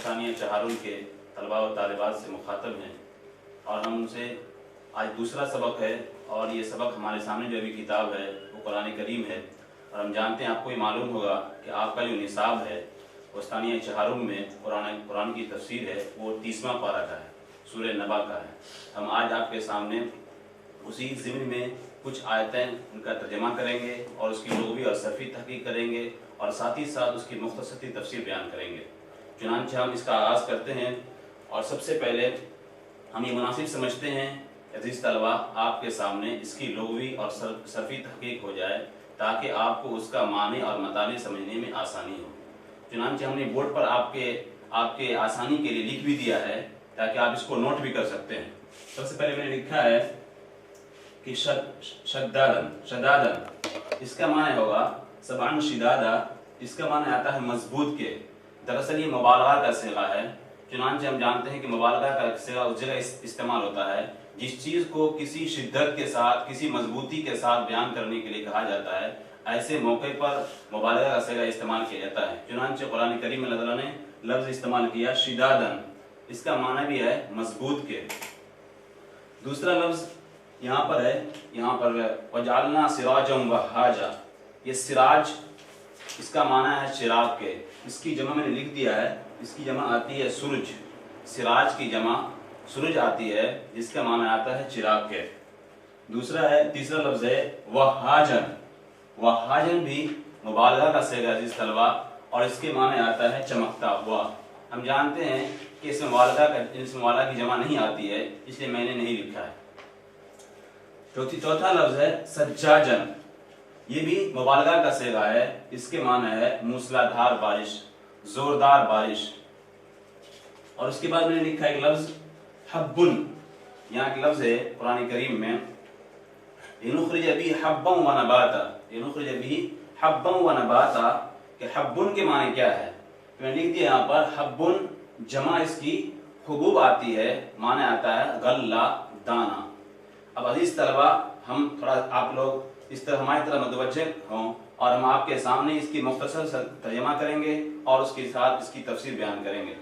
ثانیہ چہارم کے طلباء و طالبات سے مخاطب ہیں اور ہم ان سے آج دوسرا سبق ہے، اور یہ سبق ہمارے سامنے جو ابھی کتاب ہے وہ قرآن کریم ہے، اور ہم جانتے ہیں آپ کو یہ معلوم ہوگا کہ آپ کا جو نصاب ہے وہ ثانیہ چہارم میں قرآن کی تفسیر ہے، وہ 30واں پارہ کا ہے، سورہ نبا کا ہے۔ ہم آج آپ کے سامنے اسی ضمن میں کچھ آیتیں ان کا ترجمہ کریں گے اور اس کی لغوی اور صرفی تحقیق کریں گے، اور ساتھ ہی ساتھ اس کی مختصر تفسیر بیان کریں گے۔ چنانچہ ہم اس کا آغاز کرتے ہیں، اور سب سے پہلے ہم یہ مناسب سمجھتے ہیں عزیز طلباء آپ کے سامنے اس کی لغوی اور صرفی تحقیق ہو جائے تاکہ آپ کو اس کا معنی اور مطالب سمجھنے میں آسانی ہو۔ چنانچہ ہم نے بورڈ پر آپ کے آسانی کے لیے لکھ بھی دیا ہے تاکہ آپ اس کو نوٹ بھی کر سکتے ہیں۔ سب سے پہلے میں نے لکھا ہے کہ شدادن اس کا معنی ہوگا سبعن شدادا، اس کا معنی آتا ہے مضبوط کے۔ دراصل یہ مبالغہ کا صیغہ ہے، چنانچہ ہم جانتے ہیں کہ مبالغہ کا صیغہ اس جگہ استعمال ہوتا ہے جس چیز کو کسی شدت کے ساتھ، کسی مضبوطی کے ساتھ بیان کرنے کے لیے کہا جاتا ہے، ایسے موقع پر مبالغہ کا صیغہ استعمال کیا جاتا ہے۔ چنانچہ قرآن کریم میں اللہ تعالیٰ نے لفظ استعمال کیا شدادن، اس کا معنی بھی ہے مضبوط کے۔ دوسرا لفظ یہاں پر ہے، یہاں پر وجعلنا سراجا وہاجا، یہ سراج اس کا معنی ہے چراغ کے، اس کی جمع میں نے لکھ دیا ہے، اس کی جمع آتی ہے سرج، سراج کی جمع سرج آتی ہے جس کا معنی آتا ہے چراغ کے۔ تیسرا لفظ ہے وہاجن، وہاجن بھی مبالغہ کا صیغہ ہے عزیز طلباء، اور اس کے معنی آتا ہے چمکتا ہوا۔ ہم جانتے ہیں کہ اس مبالغہ کی جمع نہیں آتی ہے، اس لیے میں نے نہیں لکھا ہے۔ چوتھا لفظ ہے سجاجن، یہ بھی مبالغہ کا صیغہ ہے، اس کے معنی ہے موسلادھار بارش، زوردار بارش۔ اور اس کے بعد میں نے لکھا ایک لفظ حبن، یہاں ایک لفظ ہے قرآن کریم میں لنخرج به حبا ونباتا، لنخرج به حبا ونباتا، کہ حبن کے معنی کیا ہے؟ تو میں نے لکھ دیا یہاں پر حبن جمع اس کی حبوب آتی ہے، معنی آتا ہے غلہ، دانا۔ اب عزیز طلباء ہم تھوڑا آپ لوگ اس طرح ہماری طرح متوجہ ہوں، اور ہم آپ کے سامنے اس کی مختصر ترجمہ کریں گے اور اس کے ساتھ اس کی تفسیر بیان کریں گے۔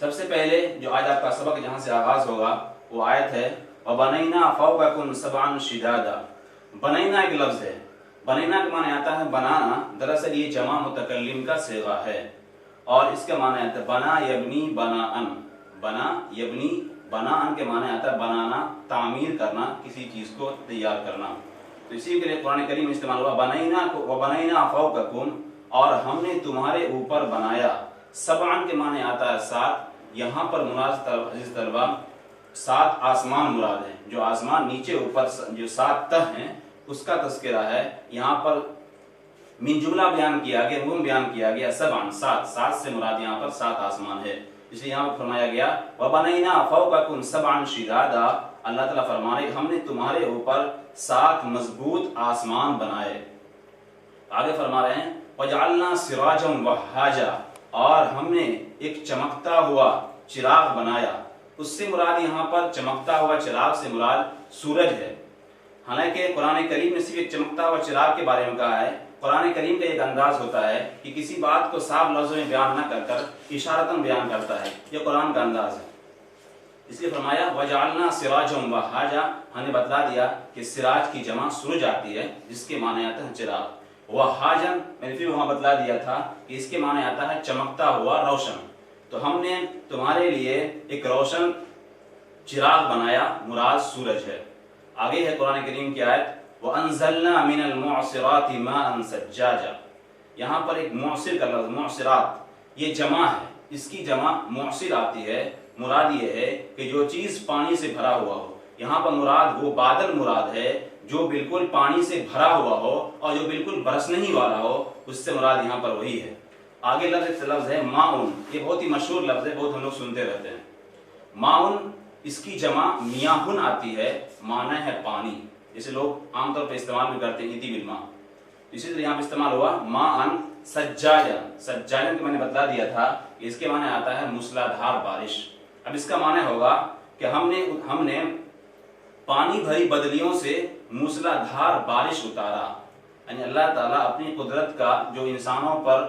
سب سے پہلے جو آج آپ کا سبق جہاں سے آغاز ہوگا وہ آیت ہے وَبَنَيْنَا فَوْقَكُمْ سَبْعًا شِدَادًا۔ بنینا ایک لفظ ہے، بنینا کا معنی آتا ہے بنانا، دراصل یہ جمع متکلم کا صیغہ ہے، اور اس کا معنی آتا ہے بنا یبنی بناءً، بنا یبنی بناءً کے معنی آتا ہے بنانا، تعمیر کرنا، کسی چیز کو تیار کرنا۔ تو اسی کے لیے قرآن کریم میں استعمال ہوا وَبَنَيْنَا فَوْقَكُمْ، اور ہم نے تمہارے اوپر بنایا۔ سبعًا کے معنی آتا ہے سات، یہاں پر مراد عزیز طلباء 7 آسمان مراد ہیں، جو آسمان نیچے اوپر جو 7 تہ ہیں اس کا تذکرہ ہے۔ یہاں پر من جملہ بیان کیا گیا، وہ بیان کیا گیا سبعًا، 7 سے مراد یہاں پر 7 آسمان ہے، اس لیے یہاں پر فرمایا گیا وَبَنَيْنَا فَوْقَكُمْ سَبْعًا شِدَادًا۔ اللہ تعالیٰ فرما رہے ہم نے تمہارے اوپر 7 مضبوط آسمان بنائے۔ آگے فرما رہے ہیں وَجَعَلْنَا سِرَاجًا وَهَّاجًا، اور ہم نے ایک چمکتا ہوا چراغ بنایا۔ اس سے مراد یہاں پر چمکتا ہوا چراغ سے مراد سورج ہے۔ حالانکہ قرآن کریم نے صرف ایک چمکتا ہوا چراغ کے بارے میں کہا ہے، قرآن کریم کا ایک انداز ہوتا ہے کہ کسی بات کو صاف لفظوں میں بیان نہ کر کر اشارتاً بیان کرتا ہے، یہ قرآن کا انداز ہے۔ اس لیے فرمایا وَجَعَلْنَا سِرَاجًا وَهَّاجًا، ہم نے بتلا دیا کہ سراج کی جمع سورج آتی ہے جس کے معنی آتا ہے چراغ۔ وَهَّاجًا میں نے پھر وہاں بتلا دیا تھا کہ اس کے معنی آتا ہے چمکتا ہوا روشن۔ تو ہم نے تمہارے لیے ایک روشن چراغ بنایا، مراد سورج ہے۔ آگے ہے قرآن کریم کی آیت وَأَنزَلْنَا مِنَ الْمُعْصِرَاتِ مَاءً سَجَّاجًا، یہاں پر ایک معصر کا لفظ، معصرات یہ جمع ہے، اس کی جمع معصر آتی ہے، مراد یہ ہے کہ جو چیز پانی سے بھرا ہوا ہو۔ یہاں پر مراد وہ بادل مراد ہے جو بالکل پانی سے بھرا ہوا ہو اور جو بالکل برسنے ہی والا ہو، اس سے مراد یہاں پر وہی ہے۔ آگے لفظ ہے ماؤن، یہ بہت ہی مشہور لفظ ہے، بہت ہم لوگ سنتے رہتے ہیں۔ ماؤن اس کی جمع میاہن آتی ہے، معنی ہے پانی، جسے لوگ عام طور پہ استعمال بھی کرتے ہیں ایتی بالماء۔ اسی طرح یہاں پہ استعمال ہوا ماءن سجاجا، سجاجا کہ میں نے بتلا دیا تھا کہ اس کے معنی آتا ہے موسلادھار بارش۔ اب اس کا معنی ہوگا کہ ہم نے پانی بھری بدلیوں سے موسلادھار بارش اتارا، یعنی اللہ تعالیٰ اپنی قدرت کا جو انسانوں پر